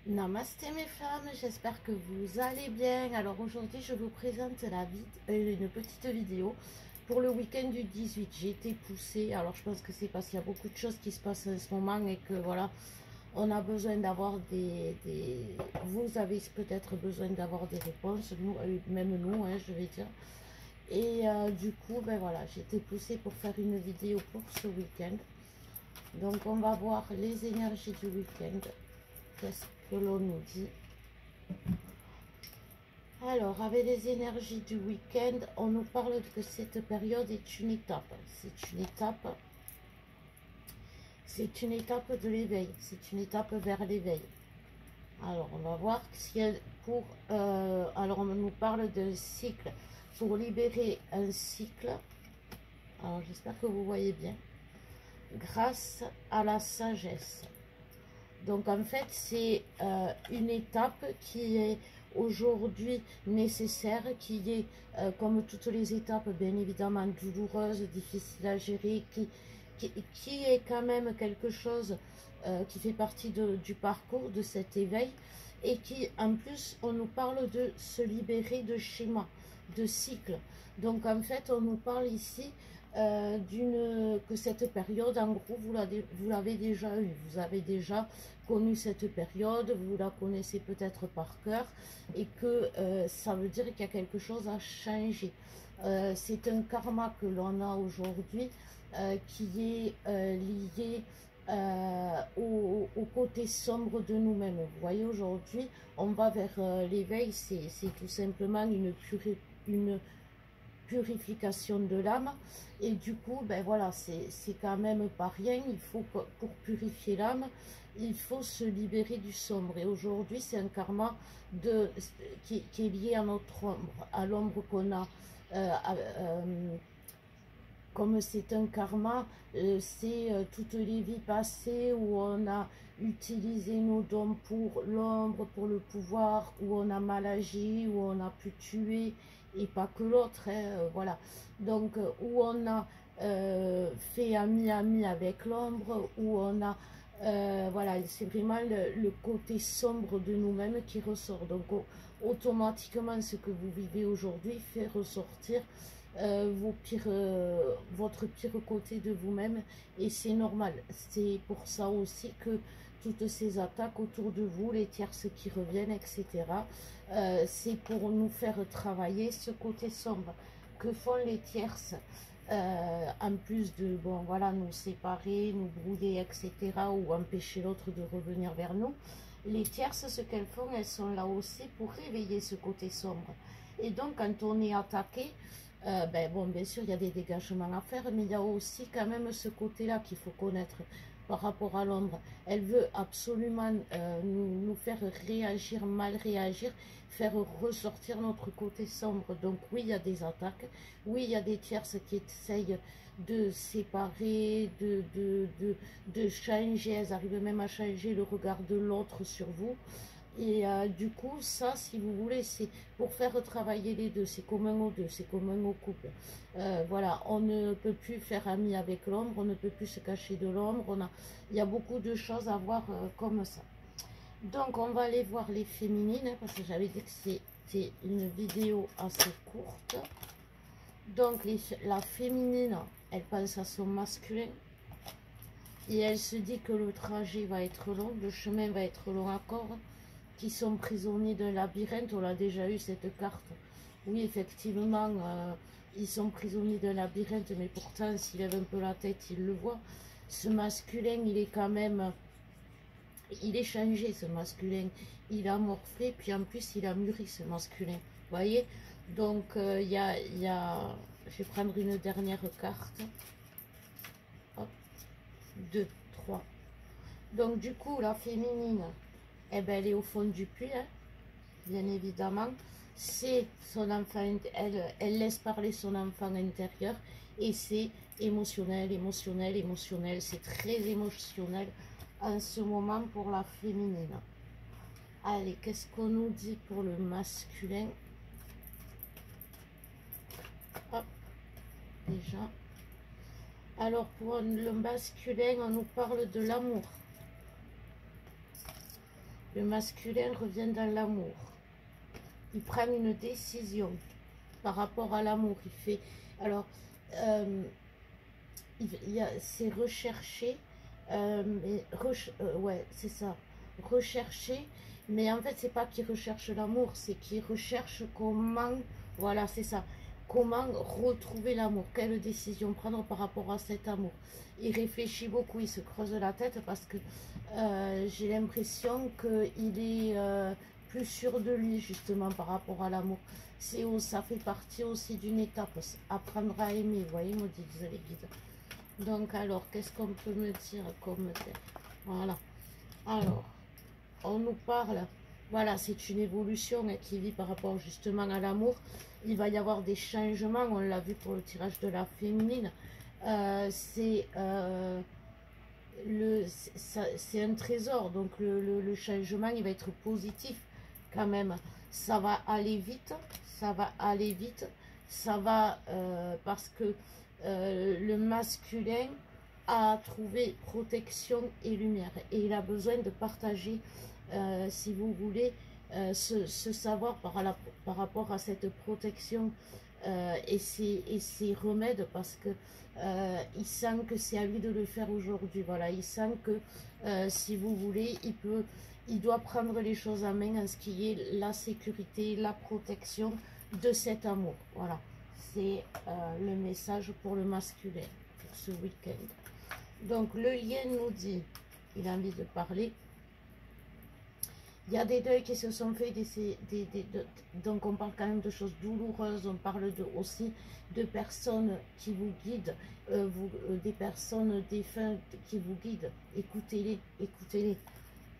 Namasté mes femmes, j'espère que vous allez bien. Alors aujourd'hui je vous présente une petite vidéo pour le week-end du 18. J'ai été poussée, alors je pense que c'est parce qu'il y a beaucoup de choses qui se passent en ce moment et que voilà, on a besoin d'avoir vous avez peut-être besoin d'avoir des réponses, nous, même nous, hein, je vais dire. Et du coup, ben voilà, j'ai été poussée pour faire une vidéo pour ce week-end. Donc on va voir les énergies du week-end. Qu'est-ce que l'on nous dit? Alors, avec les énergies du week-end, on nous parle que cette période est une étape. C'est une étape de l'éveil. C'est une étape vers l'éveil. Alors, on va voir si elle alors, on nous parle d'un cycle pour libérer un cycle. Alors, j'espère que vous voyez bien. Grâce à la sagesse. Donc en fait, c'est une étape qui est aujourd'hui nécessaire, qui est, comme toutes les étapes, bien évidemment douloureuse, difficile à gérer, qui est quand même quelque chose qui fait partie du parcours de cet éveil, et qui, en plus, on nous parle de se libérer de schémas, de cycles. Donc en fait, on nous parle ici que cette période, en gros, vous l'avez déjà eu, vous avez déjà connu cette période, vous la connaissez peut-être par cœur, et que ça veut dire qu'il y a quelque chose à changer. C'est un karma que l'on a aujourd'hui qui est lié au côté sombre de nous-mêmes. Vous voyez, aujourd'hui, on va vers l'éveil, c'est tout simplement une purification de l'âme, et du coup ben voilà, c'est quand même pas rien. Il faut que, pour purifier l'âme, il faut se libérer du sombre, et aujourd'hui c'est un karma qui est lié à notre ombre, à l'ombre qu'on a comme c'est un karma, c'est toutes les vies passées où on a utilisé nos dons pour l'ombre, pour le pouvoir, où on a mal agi, où on a pu tuer, et pas que l'autre, hein, voilà. Donc, où on a fait ami-ami avec l'ombre, où on a, voilà, c'est vraiment le côté sombre de nous-mêmes qui ressort. Donc, automatiquement, ce que vous vivez aujourd'hui fait ressortir votre pire côté de vous-même, et c'est normal. C'est pour ça aussi que toutes ces attaques autour de vous, les tierces qui reviennent, etc., c'est pour nous faire travailler ce côté sombre. Que font les tierces en plus de, bon voilà, nous séparer, nous brouiller, etc., ou empêcher l'autre de revenir vers nous? Les tierces, ce qu'elles font, elles sont là aussi pour réveiller ce côté sombre. Et donc, quand on est attaqué, ben bon, bien sûr, il y a des dégagements à faire, mais il y a aussi quand même ce côté-là qu'il faut connaître par rapport à l'ombre. Elle veut absolument nous faire réagir, mal réagir, faire ressortir notre côté sombre. Donc oui, il y a des attaques, oui, il y a des tierces qui essayent de séparer, de changer, elles arrivent même à changer le regard de l'autre sur vous. Et du coup, ça, si vous voulez, c'est pour faire travailler les deux. C'est commun aux deux, c'est commun au couple. Voilà, on ne peut plus faire ami avec l'ombre, on ne peut plus se cacher de l'ombre. Il y a beaucoup de choses à voir comme ça. Donc, on va aller voir les féminines, hein, parce que j'avais dit que c'était une vidéo assez courte. Donc, la féminine, elle pense à son masculin. Et elle se dit que le trajet va être long, le chemin va être long encore, qui sont prisonniers d'un labyrinthe. On a déjà eu cette carte. Oui, effectivement, ils sont prisonniers d'un labyrinthe, mais pourtant, s'il lève un peu la tête, il le voit. Ce masculin, il est quand même... Il est changé, ce masculin. Il a morflé, puis en plus, il a mûri, ce masculin. Vous voyez? Donc, il y a... Je vais prendre une dernière carte. Hop. 2, 3. Donc, du coup, la féminine... Eh ben, elle est au fond du puits, hein, bien évidemment. C'est son enfant, elle laisse parler son enfant intérieur, et c'est émotionnel, émotionnel, émotionnel. C'est très émotionnel en ce moment pour la féminine. Allez, qu'est-ce qu'on nous dit pour le masculin? Hop, déjà. Alors, pour le masculin, on nous parle de l'amour. Le masculin revient dans l'amour. Il prend une décision par rapport à l'amour. Il fait... Alors, c'est recherché. Ouais, c'est ça. Rechercher. Mais en fait, c'est pas qu'il recherche l'amour, c'est qu'il recherche comment... Voilà, c'est ça. Comment retrouver l'amour? Quelle décision prendre par rapport à cet amour? Il réfléchit beaucoup, il se creuse la tête parce que j'ai l'impression qu'il est plus sûr de lui justement par rapport à l'amour. Ça fait partie aussi d'une étape, apprendre à aimer, vous voyez, me disent les guides. Donc alors, qu'est-ce qu'on peut me dire comme tel? Voilà. Alors, on nous parle, voilà, c'est une évolution qui vit par rapport justement à l'amour. Il va y avoir des changements, on l'a vu pour le tirage de la féminine. C'est un trésor, donc le changement, il va être positif quand même. Ça va aller vite, ça va aller vite, ça va, parce que le masculin a trouvé protection et lumière. Et il a besoin de partager, si vous voulez, ce savoir par rapport à cette protection et ses remèdes, parce que il sent que c'est à lui de le faire aujourd'hui. Voilà, il sent que, si vous voulez, il doit prendre les choses en main en ce qui est la sécurité, la protection de cet amour. Voilà, c'est le message pour le masculin pour ce week-end. Donc le yin nous dit, il a envie de parler. Il y a des deuils qui se sont faits, donc on parle quand même de choses douloureuses, on parle aussi de personnes qui vous guident, des personnes défuntes qui vous guident. Écoutez-les, écoutez-les.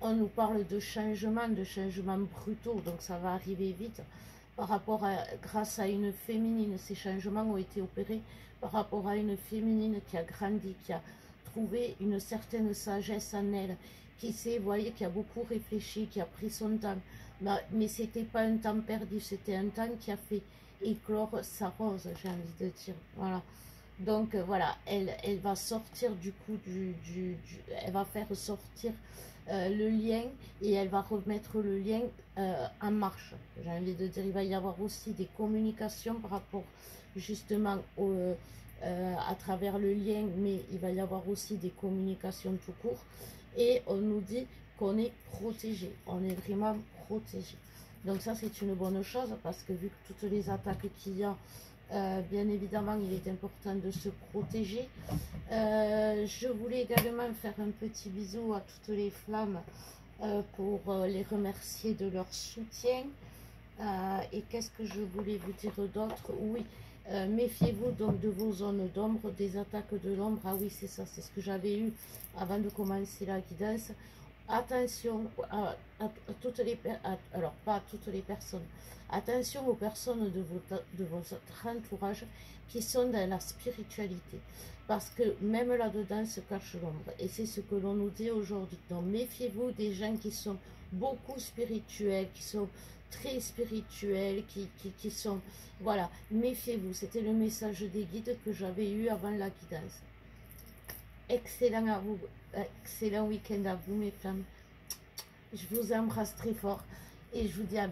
On nous parle de changements brutaux, donc ça va arriver vite. Grâce à une féminine, ces changements ont été opérés par rapport à une féminine qui a grandi, qui a trouvé une certaine sagesse en elle, qui s'est, vous voyez, qui a beaucoup réfléchi, qui a pris son temps. Mais c'était pas un temps perdu, c'était un temps qui a fait éclore sa rose, j'ai envie de dire. Voilà. Donc voilà, elle va sortir du coup elle va faire sortir le lien et elle va remettre le lien en marche. J'ai envie de dire, il va y avoir aussi des communications par rapport justement à travers le lien, mais il va y avoir aussi des communications tout court. Et on nous dit qu'on est protégé, on est vraiment protégé. Donc ça, c'est une bonne chose parce que vu que toutes les attaques qu'il y a, bien évidemment, il est important de se protéger. Je voulais également faire un petit bisou à toutes les flammes pour les remercier de leur soutien. Et qu'est-ce que je voulais vous dire d'autre? Oui, méfiez-vous donc de vos zones d'ombre, des attaques de l'ombre. Ah oui, c'est ça, c'est ce que j'avais eu avant de commencer la guidance. Attention à toutes les personnes, alors pas à toutes les personnes, attention aux personnes de votre entourage qui sont dans la spiritualité, parce que même là-dedans se cache l'ombre, et c'est ce que l'on nous dit aujourd'hui. Donc méfiez-vous des gens qui sont beaucoup spirituels, qui sont très spirituels, qui sont, voilà, méfiez-vous. C'était le message des guides que j'avais eu avant la guidance. Excellent à vous, excellent week-end à vous mes femmes. Je vous embrasse très fort et je vous dis à